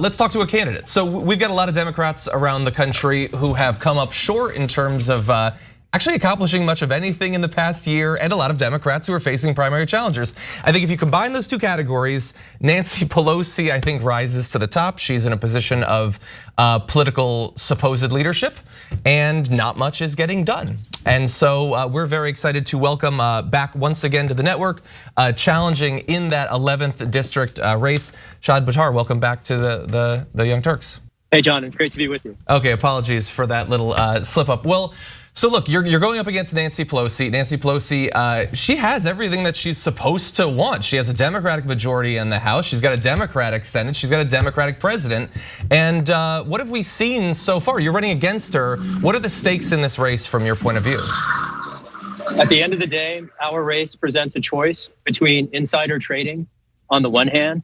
Let's talk to a candidate. So we've got a lot of Democrats around the country who have come up short in terms of actually accomplishing much of anything in the past year, and a lot of Democrats who are facing primary challengers. I think if you combine those two categories, Nancy Pelosi, I think, rises to the top. She's in a position of political supposed leadership, and not much is getting done. And so we're very excited to welcome back once again to the network, challenging in that 11th district race, Shahid Buttar. Welcome back to the Young Turks. Hey John, it's great to be with you. Okay, apologies for that little slip up. Well, so look, you're going up against Nancy Pelosi. Nancy Pelosi, she has everything that she's supposed to want. She has a Democratic majority in the House. She's got a Democratic Senate. She's got a Democratic president. And what have we seen so far? You're running against her. What are the stakes in this race from your point of view? At the end of the day, our race presents a choice between insider trading on the one hand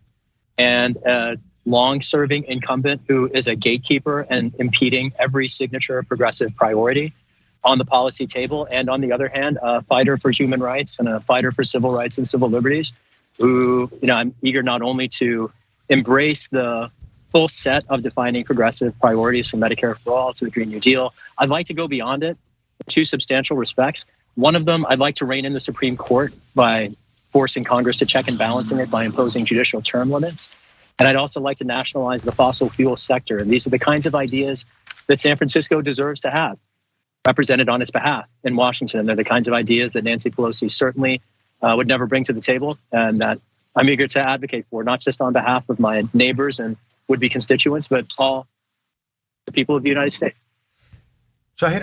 and a long-serving incumbent who is a gatekeeper and impeding every signature progressive priority on the policy table, and on the other hand, a fighter for human rights and a fighter for civil rights and civil liberties, who, I'm eager not only to embrace the full set of defining progressive priorities from Medicare for All to the Green New Deal. I'd like to go beyond it in two substantial respects. One of them, I'd like to rein in the Supreme Court by forcing Congress to check and balancing it by imposing judicial term limits. And I'd also like to nationalize the fossil fuel sector. And these are the kinds of ideas that San Francisco deserves to have represented on its behalf in Washington. And they're the kinds of ideas that Nancy Pelosi certainly would never bring to the table, and that I'm eager to advocate for, not just on behalf of my neighbors and would-be constituents, but all the people of the United States. Shahid,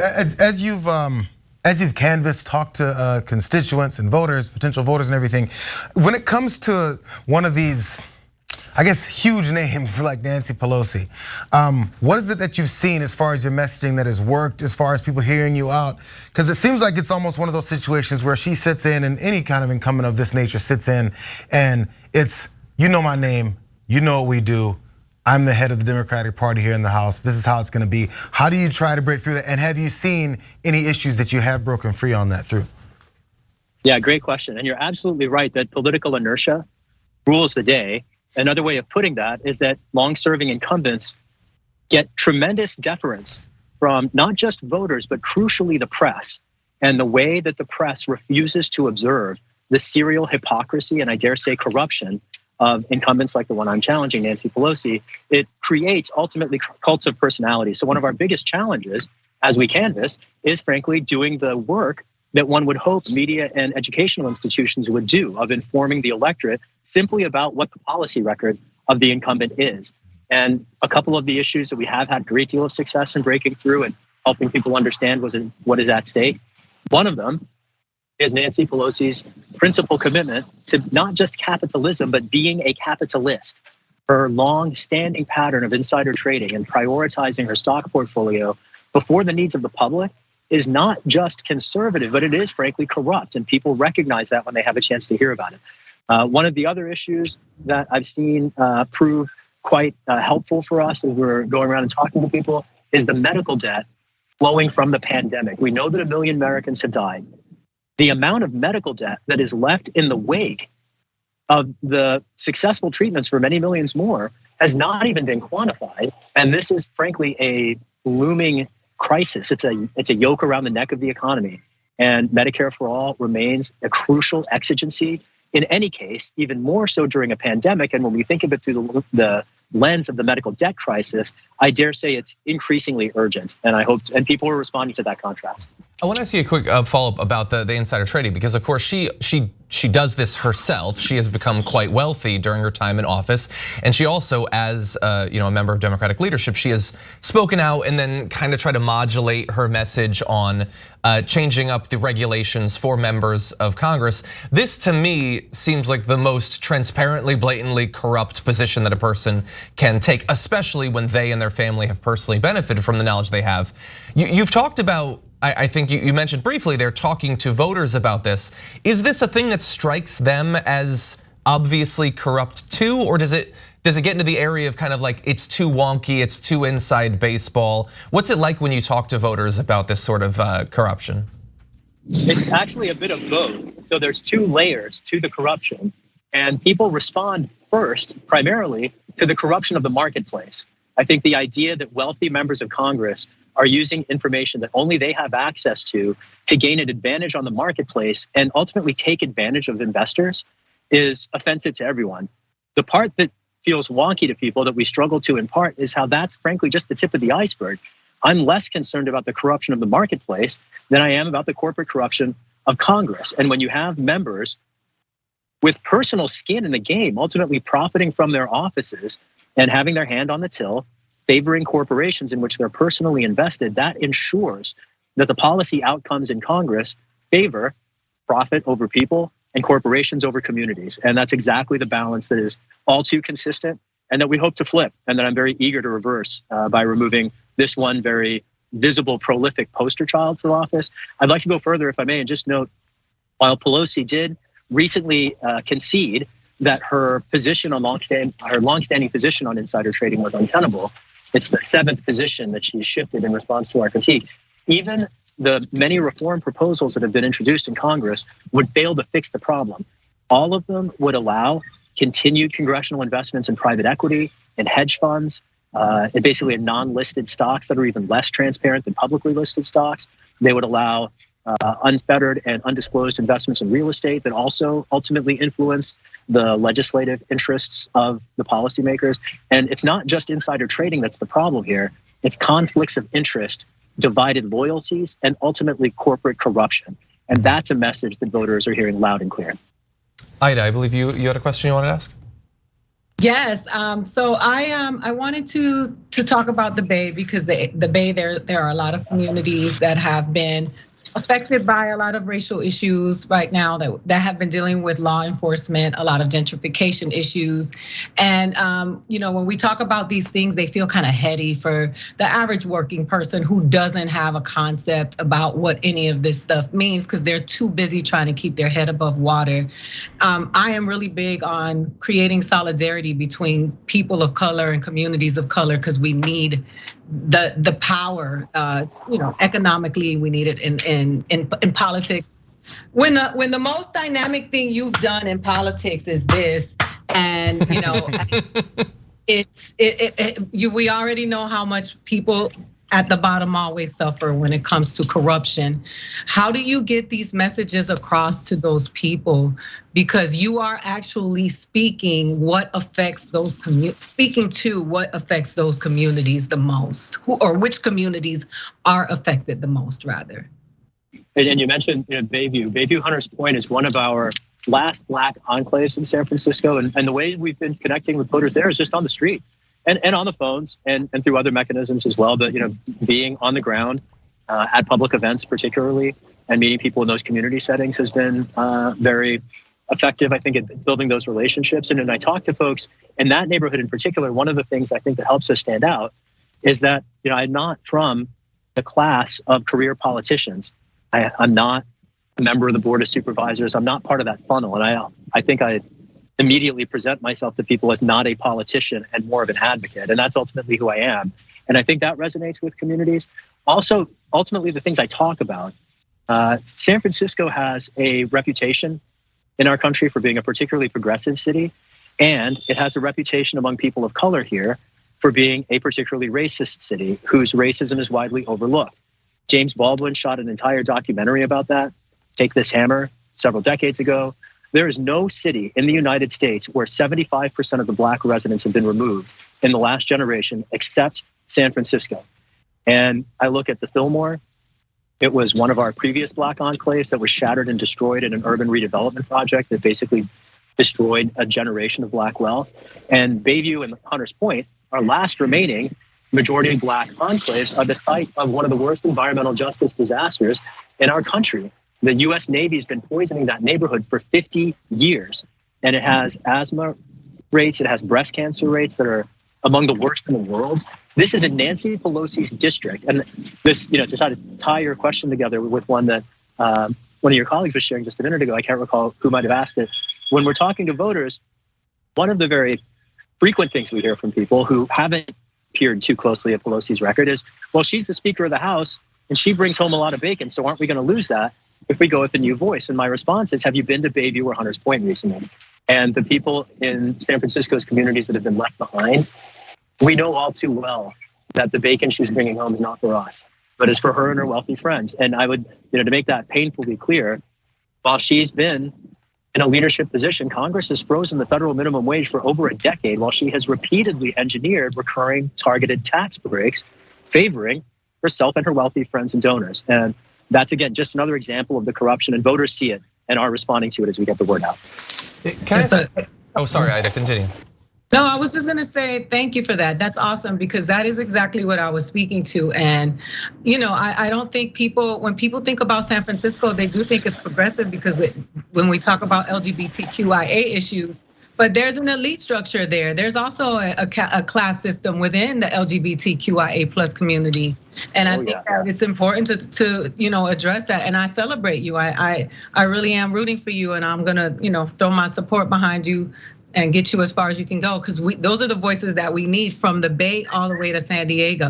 as you've canvassed, talked to constituents and voters, potential voters and everything, when it comes to one of these, I guess, huge names like Nancy Pelosi, what is it that you've seen as far as your messaging that has worked, as far as people hearing you out? Because it seems like it's almost one of those situations where she sits in, and any kind of incumbent of this nature sits in, and it's, you know my name, you know what we do, I'm the head of the Democratic Party here in the House, this is how it's gonna be. How do you try to break through that? And have you seen any issues that you have broken free on that through? Yeah, great question. And you're absolutely right that political inertia rules the day. Another way of putting that is that long-serving incumbents get tremendous deference from not just voters, but crucially the press. And the way that the press refuses to observe the serial hypocrisy and, I dare say, corruption of incumbents like the one I'm challenging, Nancy Pelosi, it creates ultimately cults of personality. So one of our biggest challenges as we canvass is frankly doing the work that one would hope media and educational institutions would do, of informing the electorate simply about what the policy record of the incumbent is. And a couple of the issues that we have had a great deal of success in breaking through and helping people understand what is at stake. One of them is Nancy Pelosi's principal commitment to not just capitalism, but being a capitalist. Her long-standing pattern of insider trading and prioritizing her stock portfolio before the needs of the public is not just conservative, but it is frankly corrupt, and people recognize that when they have a chance to hear about it. One of the other issues that I've seen prove quite helpful for us as we're going around and talking to people is the medical debt flowing from the pandemic. We know that 1 million Americans have died. The amount of medical debt that is left in the wake of the successful treatments for many millions more has not even been quantified. And this is frankly a looming crisis. It's a yoke around the neck of the economy, and Medicare for All remains a crucial exigency in any case, even more so during a pandemic. And when we think of it through the lens of the medical debt crisis, I dare say it's increasingly urgent, and I hope and people are responding to that contrast. I want to ask you a quick follow-up about the insider trading, because of course she does this herself. She has become quite wealthy during her time in office, and she also, as a member of Democratic leadership, she has spoken out and then kind of tried to modulate her message on changing up the regulations for members of Congress. This, to me, seems like the most transparently, blatantly corrupt position that a person can take, especially when they and their family have personally benefited from the knowledge they have. You've talked about, I think you mentioned briefly, they're talking to voters about this. Is this a thing that strikes them as obviously corrupt too, or does it get into the area of kind of like it's too wonky, it's too inside baseball? What's it like when you talk to voters about this sort of corruption? It's actually a bit of both. So there's two layers to the corruption, and people respond first primarily to the corruption of the marketplace. I think the idea that wealthy members of Congress are using information that only they have access to gain an advantage on the marketplace and ultimately take advantage of investors is offensive to everyone. The part that feels wonky to people that we struggle to impart is how that's frankly just the tip of the iceberg. I'm less concerned about the corruption of the marketplace than I am about the corporate corruption of Congress. And when you have members with personal skin in the game, ultimately profiting from their offices and having their hand on the till, favoring corporations in which they're personally invested, that ensures that the policy outcomes in Congress favor profit over people and corporations over communities. And that's exactly the balance that is all too consistent and that we hope to flip, and that I'm very eager to reverse by removing this one very visible, prolific poster child for office. I'd like to go further, if I may, and just note, while Pelosi did recently concede that her position on longstanding position on insider trading was untenable, it's the 7th position that she shifted in response to our critique. Even the many reform proposals that have been introduced in Congress would fail to fix the problem. All of them would allow continued congressional investments in private equity and hedge funds, and basically in non-listed stocks that are even less transparent than publicly listed stocks. They would allow unfettered and undisclosed investments in real estate that also ultimately influence the legislative interests of the policymakers. And it's not just insider trading that's the problem here. It's conflicts of interest, divided loyalties, and ultimately corporate corruption. And that's a message that voters are hearing loud and clear. Ida, I believe you had a question you wanted to ask? Yes, so I wanted to talk about the Bay, because the Bay, there are a lot of communities that have been affected by a lot of racial issues right now that have been dealing with law enforcement, a lot of gentrification issues. And when we talk about these things, they feel kind of heady for the average working person who doesn't have a concept about what any of this stuff means, because they're too busy trying to keep their head above water. I am really big on creating solidarity between people of color and communities of color, because we need the power. Economically, we need it in politics. When the most dynamic thing you've done in politics is this, and we already know how much people at the bottom always suffer when it comes to corruption. How do you get these messages across to those people? Because you are actually speaking what affects those speaking to what affects those communities the most, or which communities are affected the most, rather. And you mentioned Bayview. Bayview Hunters Point is one of our last Black enclaves in San Francisco, and the way we've been connecting with voters there is just on the street. And on the phones and through other mechanisms as well. But being on the ground at public events particularly, and meeting people in those community settings has been very effective, I think, at building those relationships. And when I talk to folks in that neighborhood in particular, one of the things I think that helps us stand out is that I'm not from the class of career politicians. I'm not a member of the board of supervisors. I'm not part of that funnel. And I think I immediately present myself to people as not a politician and more of an advocate. And that's ultimately who I am. And I think that resonates with communities. Also, ultimately, the things I talk about, San Francisco has a reputation in our country for being a particularly progressive city. And it has a reputation among people of color here for being a particularly racist city whose racism is widely overlooked. James Baldwin shot an entire documentary about that, Take This Hammer, several decades ago. There is no city in the United States where 75% of the Black residents have been removed in the last generation, except San Francisco. And I look at the Fillmore. It was one of our previous Black enclaves that was shattered and destroyed in an urban redevelopment project that basically destroyed a generation of Black wealth. And Bayview and Hunters Point, our last remaining majority Black enclaves, are the site of one of the worst environmental justice disasters in our country. The US Navy has been poisoning that neighborhood for 50 years. And it has asthma rates, it has breast cancer rates that are among the worst in the world. This is in Nancy Pelosi's district. And this, to try to tie your question together with one that one of your colleagues was sharing just a minute ago, I can't recall who might have asked it. When we're talking to voters, one of the very frequent things we hear from people who haven't peered too closely at Pelosi's record is, well, she's the Speaker of the House and she brings home a lot of bacon, so aren't we going to lose that if we go with a new voice? And my response is, have you been to Bayview or Hunters Point recently? And the people in San Francisco's communities that have been left behind, we know all too well that the bacon she's bringing home is not for us, but is for her and her wealthy friends. And I would, to make that painfully clear, while she's been in a leadership position, Congress has frozen the federal minimum wage for over a decade while she has repeatedly engineered recurring targeted tax breaks favoring herself and her wealthy friends and donors. And that's, again, just another example of the corruption, and voters see it and are responding to it as we get the word out. Oh, sorry, Ida, continue. No, I was just gonna say thank you for that. That's awesome, because that is exactly what I was speaking to. And I don't think when people think about San Francisco, they do think it's progressive because when we talk about LGBTQIA issues, but there's an elite structure there. There's also a class system within the LGBTQIA plus community. And I think that it's important to address that. And I celebrate you. I really am rooting for you, and I'm gonna throw my support behind you and get you as far as you can go, because those are the voices that we need from the Bay all the way to San Diego.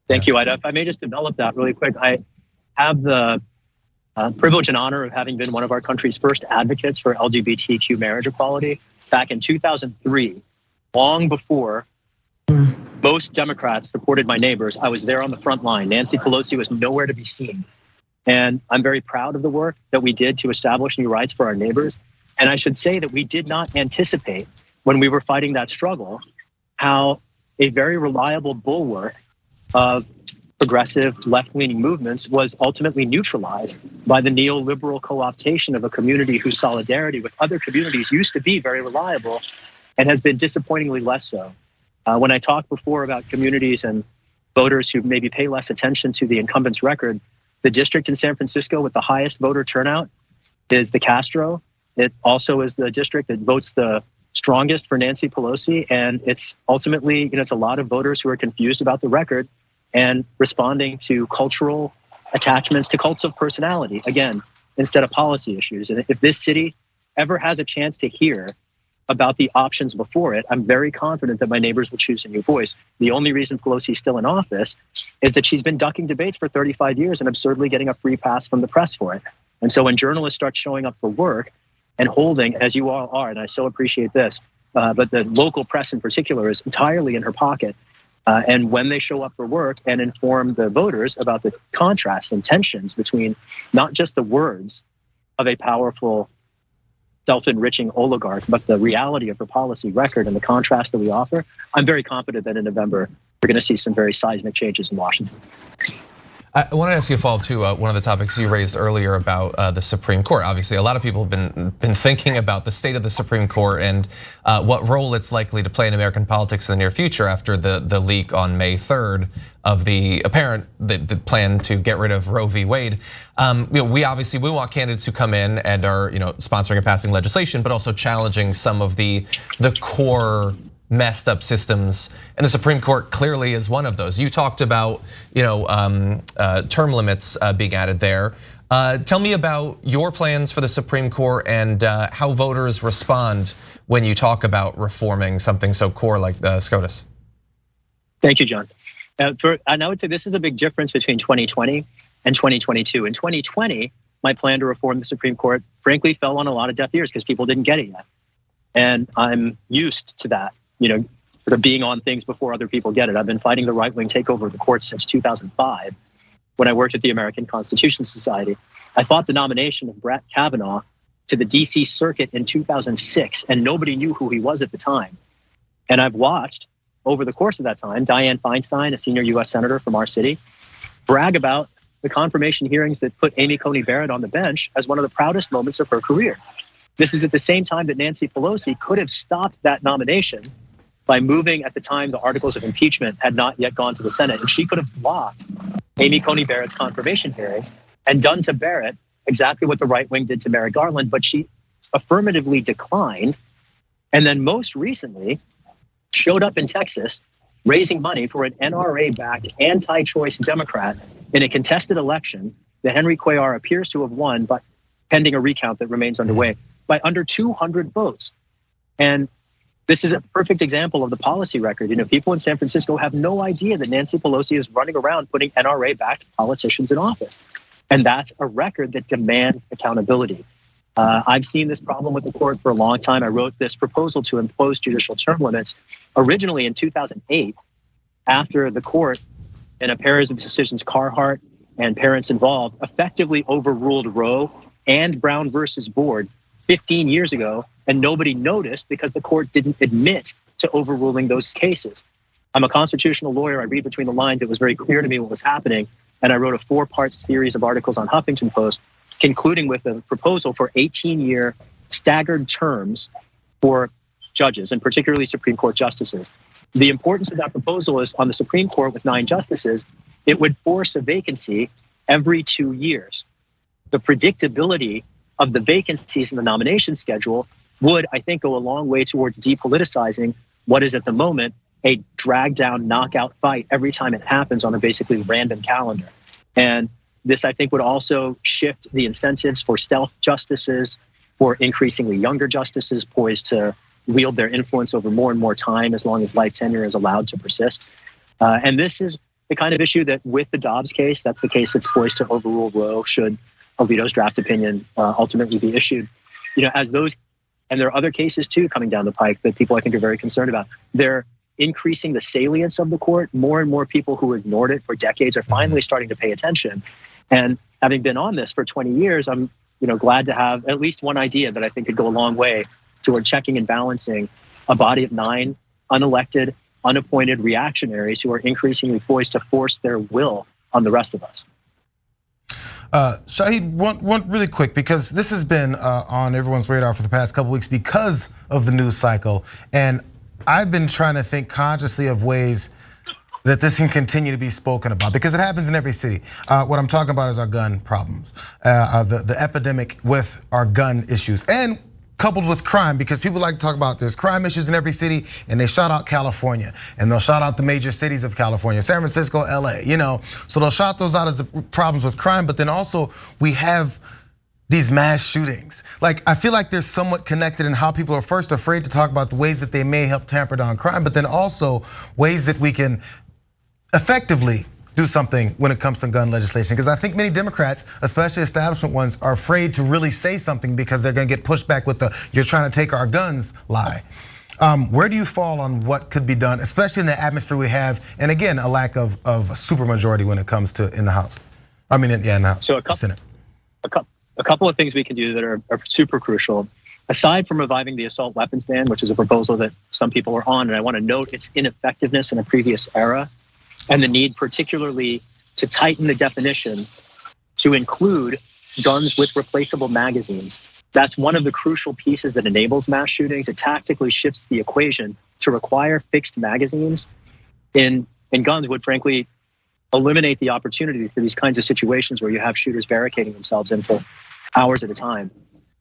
Thank you, Ida. If I may just develop that really quick, I have the privilege and honor of having been one of our country's first advocates for LGBTQ marriage equality back in 2003, long before most Democrats supported my neighbors. I was there on the front line. Nancy Pelosi was nowhere to be seen. And I'm very proud of the work that we did to establish new rights for our neighbors. And I should say that we did not anticipate, when we were fighting that struggle, how a very reliable bulwark of progressive left-leaning movements was ultimately neutralized by the neoliberal co-optation of a community whose solidarity with other communities used to be very reliable and has been disappointingly less so. When I talked before about communities and voters who maybe pay less attention to the incumbent's record, the district in San Francisco with the highest voter turnout is the Castro. It also is the district that votes the strongest for Nancy Pelosi. And it's ultimately, it's a lot of voters who are confused about the record and responding to cultural attachments to cults of personality, again, instead of policy issues. And if this city ever has a chance to hear about the options before it, I'm very confident that my neighbors will choose a new voice. The only reason Pelosi is still in office is that she's been ducking debates for 35 years and absurdly getting a free pass from the press for it. And so when journalists start showing up for work and holding, as you all are, and I so appreciate this, but the local press in particular is entirely in her pocket. And when they show up for work and inform the voters about the contrasts and tensions between not just the words of a powerful, self-enriching oligarch, but the reality of her policy record and the contrast that we offer, I'm very confident that in November, we're going to see some very seismic changes in Washington. I want to ask you a follow-up to one of the topics you raised earlier about the Supreme Court. Obviously, a lot of people have been thinking about the state of the Supreme Court and what role it's likely to play in American politics in the near future after the leak on May 3rd of the apparent the plan to get rid of Roe v. Wade. We want candidates who come in and are sponsoring and passing legislation, but also challenging some of the core messed up systems, and the Supreme Court clearly is one of those. You talked about term limits being added there. Tell me about your plans for the Supreme Court and how voters respond when you talk about reforming something so core like the SCOTUS. Thank you, John. And I would say this is a big difference between 2020 and 2022. In 2020, my plan to reform the Supreme Court frankly fell on a lot of deaf ears because people didn't get it yet. And I'm used to that. Sort of being on things before other people get it. I've been fighting the right-wing takeover of the courts since 2005 when I worked at the American Constitution Society. I fought the nomination of Brett Kavanaugh to the DC Circuit in 2006, and nobody knew who he was at the time. And I've watched, over the course of that time, Dianne Feinstein, a senior US Senator from our city, brag about the confirmation hearings that put Amy Coney Barrett on the bench as one of the proudest moments of her career. This is at the same time that Nancy Pelosi could have stopped that nomination by moving, at the time, the articles of impeachment had not yet gone to the Senate, and she could have blocked Amy Coney Barrett's confirmation hearings and done to Barrett exactly what the right wing did to Merrick Garland, but she affirmatively declined, and then most recently showed up in Texas raising money for an NRA-backed anti-choice Democrat in a contested election that Henry Cuellar appears to have won, but pending a recount that remains underway, by under 200 votes. And this is a perfect example of the policy record. People in San Francisco have no idea that Nancy Pelosi is running around putting NRA-backed politicians in office. And that's a record that demands accountability. I've seen this problem with the court for a long time. I wrote this proposal to impose judicial term limits originally in 2008 after the court, in a pair of decisions, Carhart and parents involved, effectively overruled Roe and Brown versus Board 15 years ago, and nobody noticed because the court didn't admit to overruling those cases. I'm a constitutional lawyer. I read between the lines. It was very clear to me what was happening. And I wrote a 4-part series of articles on Huffington Post, concluding with a proposal for 18-year staggered terms for judges, and particularly Supreme Court justices. The importance of that proposal is on the Supreme Court with 9 justices, it would force a vacancy every 2 years. The predictability of the vacancies in the nomination schedule would, I think, go a long way towards depoliticizing what is at the moment a drag down knockout fight every time it happens on a basically random calendar. And this, I think, would also shift the incentives for stealth justices, for increasingly younger justices poised to wield their influence over more and more time as long as life tenure is allowed to persist. And this is the kind of issue that with the Dobbs case, that's the case that's poised to overrule Roe should Alito's draft opinion ultimately be issued. As those, and there are other cases too coming down the pike that people I think are very concerned about. They're increasing the salience of the court. More and more people who ignored it for decades are finally starting to pay attention. And having been on this for 20 years, I'm glad to have at least one idea that I think could go a long way toward checking and balancing a body of 9 unelected, unappointed reactionaries who are increasingly poised to force their will on the rest of us. Shahid, one really quick, because this has been on everyone's radar for the past couple weeks because of the news cycle. And I've been trying to think consciously of ways that this can continue to be spoken about, because it happens in every city. What I'm talking about is our gun problems, the epidemic with our gun issues, and coupled with crime, because people like to talk about there's crime issues in every city, and they shout out California, and they'll shout out the major cities of California, San Francisco, LA, so they'll shout those out as the problems with crime, but then also we have these mass shootings. Like, I feel like they're somewhat connected in how people are first afraid to talk about the ways that they may help tamper down crime, but then also ways that we can effectively do something when it comes to gun legislation. Because I think many Democrats, especially establishment ones, are afraid to really say something because they're gonna get pushed back with the "you're trying to take our guns" lie. Where do you fall on what could be done, especially in the atmosphere we have, and again, a lack of a supermajority when it comes to in the House? In the House, so Senate. A couple of things we can do that are super crucial. Aside from reviving the assault weapons ban, which is a proposal that some people are on, and I want to note its ineffectiveness in a previous era, and the need particularly to tighten the definition to include guns with replaceable magazines. That's one of the crucial pieces that enables mass shootings. It tactically shifts the equation to require fixed magazines in guns would frankly eliminate the opportunity for these kinds of situations where you have shooters barricading themselves in for hours at a time.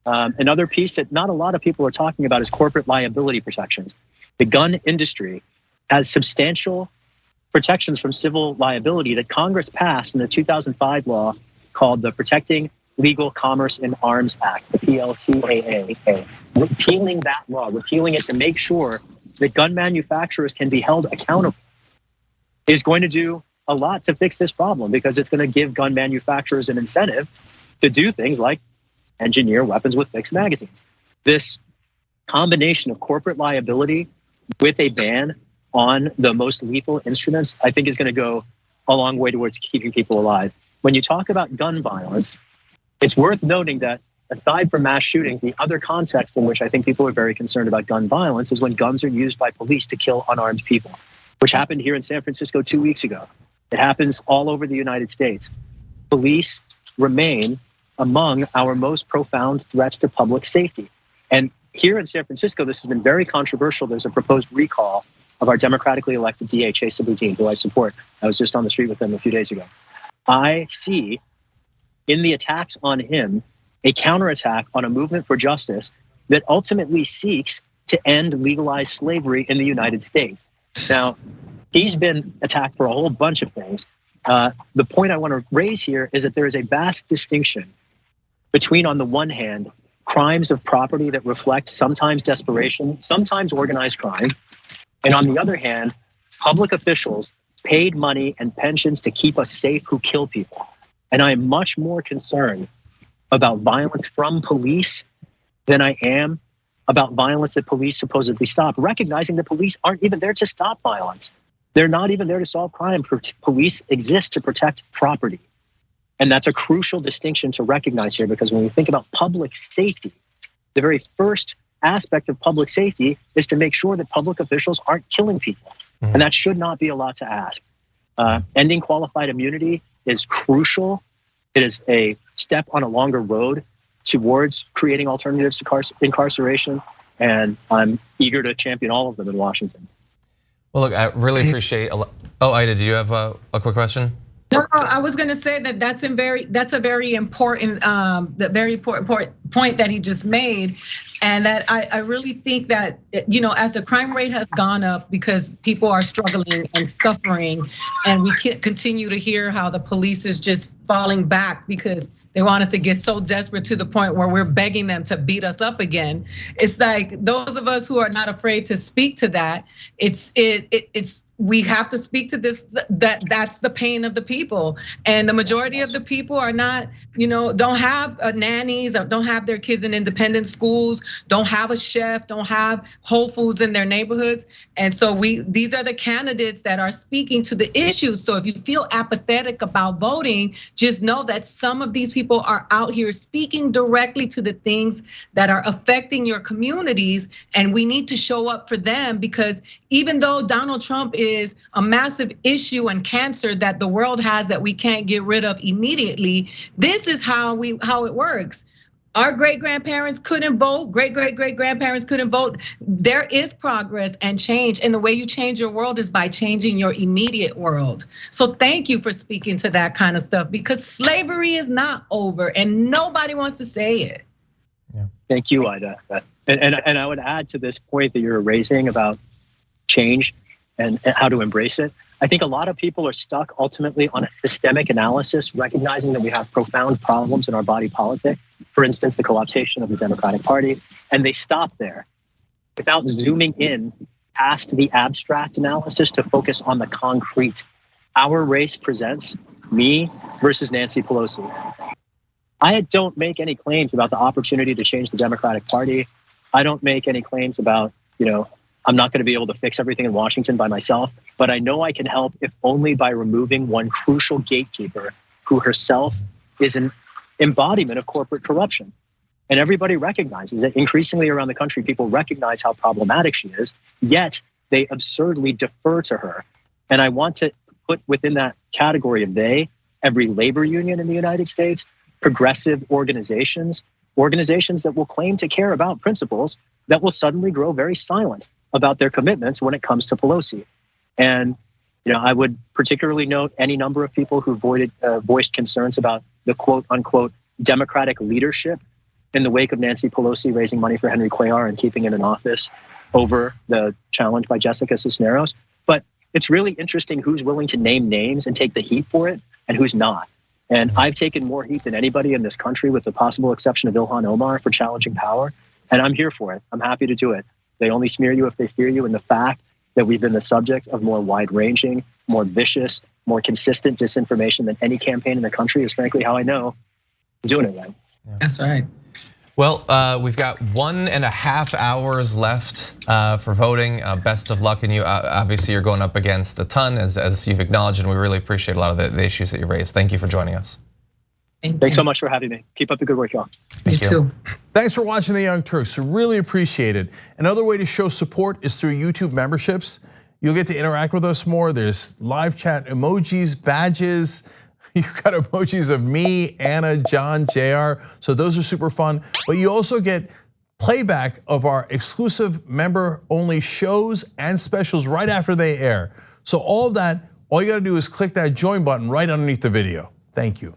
Another piece that not a lot of people are talking about is corporate liability protections. The gun industry has substantial protections from civil liability that Congress passed in the 2005 law called the Protecting Legal Commerce in Arms Act, the PLCAA. Repealing that law, repealing it to make sure that gun manufacturers can be held accountable is going to do a lot to fix this problem, because it's going to give gun manufacturers an incentive to do things like engineer weapons with fixed magazines. This combination of corporate liability with a ban on the most lethal instruments, I think is going to go a long way towards keeping people alive. When you talk about gun violence, it's worth noting that aside from mass shootings, the other context in which I think people are very concerned about gun violence is when guns are used by police to kill unarmed people, which happened here in San Francisco 2 weeks ago. It happens all over the United States. Police remain among our most profound threats to public safety. And here in San Francisco, this has been very controversial. There's a proposed recall of our democratically elected DA, Chesa Boudin, who I support. I was just on the street with him a few days ago. I see in the attacks on him a counterattack on a movement for justice that ultimately seeks to end legalized slavery in the United States. Now, he's been attacked for a whole bunch of things. The point I want to raise here is that there is a vast distinction between, on the one hand, crimes of property that reflect sometimes desperation, sometimes organized crime, and on the other hand, public officials paid money and pensions to keep us safe who kill people. And I am much more concerned about violence from police than I am about violence that police supposedly stop, recognizing that police aren't even there to stop violence. They're not even there to solve crime. Police exist to protect property. And that's a crucial distinction to recognize here, because when we think about public safety, the very first aspect of public safety is to make sure that public officials aren't killing people. And that should not be a lot to ask. Ending qualified immunity is crucial. It is a step on a longer road towards creating alternatives to incarceration. And I'm eager to champion all of them in Washington. Well, look, I really appreciate. Oh, Ida, do you have a quick question? No, I was going to say that's a very important, point that he just made, and that I really think that, you know, as the crime rate has gone up because people are struggling and suffering, and we can't continue to hear how the police is just falling back because they want us to get so desperate to the point where we're begging them to beat us up again. It's like those of us who are not afraid to speak to that. We have to speak to this. That's the pain of the people, and the majority of the people are not, you know, don't have nannies, or don't have their kids in independent schools, don't have a chef, don't have Whole Foods in their neighborhoods, and so these are the candidates that are speaking to the issues. So if you feel apathetic about voting, just know that some of these people are out here speaking directly to the things that are affecting your communities, and we need to show up for them, because even though Donald Trump is a massive issue and cancer that the world has that we can't get rid of immediately, this is how it works. Our great-grandparents couldn't vote, great-great-great-grandparents couldn't vote. There is progress and change, and the way you change your world is by changing your immediate world. So thank you for speaking to that kind of stuff, because slavery is not over and nobody wants to say it. Yeah. Thank you, Ida. And I would add to this point that you're raising about change and how to embrace it. I think a lot of people are stuck ultimately on a systemic analysis, recognizing that we have profound problems in our body politic. For instance, the co-optation of the Democratic Party, and they stop there without zooming in past the abstract analysis to focus on the concrete. Our race presents me versus Nancy Pelosi. I don't make any claims about the opportunity to change the Democratic Party. I don't make any claims about, you know, I'm not going to be able to fix everything in Washington by myself, but I know I can help, if only by removing one crucial gatekeeper who herself is an embodiment of corporate corruption. And everybody recognizes it. Increasingly around the country, people recognize how problematic she is, yet they absurdly defer to her. And I want to put within that category of they, every labor union in the United States, progressive organizations that will claim to care about principles that will suddenly grow very silent about their commitments when it comes to Pelosi. And you know, I would particularly note any number of people who voiced concerns about the quote unquote Democratic leadership in the wake of Nancy Pelosi raising money for Henry Cuellar and keeping him in office over the challenge by Jessica Cisneros. But it's really interesting who's willing to name names and take the heat for it and who's not. And I've taken more heat than anybody in this country, with the possible exception of Ilhan Omar, for challenging power. And I'm here for it. I'm happy to do it. They only smear you if they fear you. And the fact that we've been the subject of more wide-ranging, more vicious, more consistent disinformation than any campaign in the country is frankly how I know I'm doing it right. Yeah. That's right. Well, we've got 1.5 hours left for voting. Best of luck, and you obviously you're going up against a ton, as you've acknowledged, and we really appreciate a lot of the issues that you raised. Thank you for joining us. Thanks so much for having me. Keep up the good work, y'all. You too. Thanks for watching The Young Turks. Really appreciate it. Another way to show support is through YouTube memberships. You'll get to interact with us more. There's live chat emojis, badges. You've got emojis of me, Anna, John, Jayar. So those are super fun. But you also get playback of our exclusive member-only shows and specials right after they air. So all of that, all you gotta do is click that join button right underneath the video. Thank you.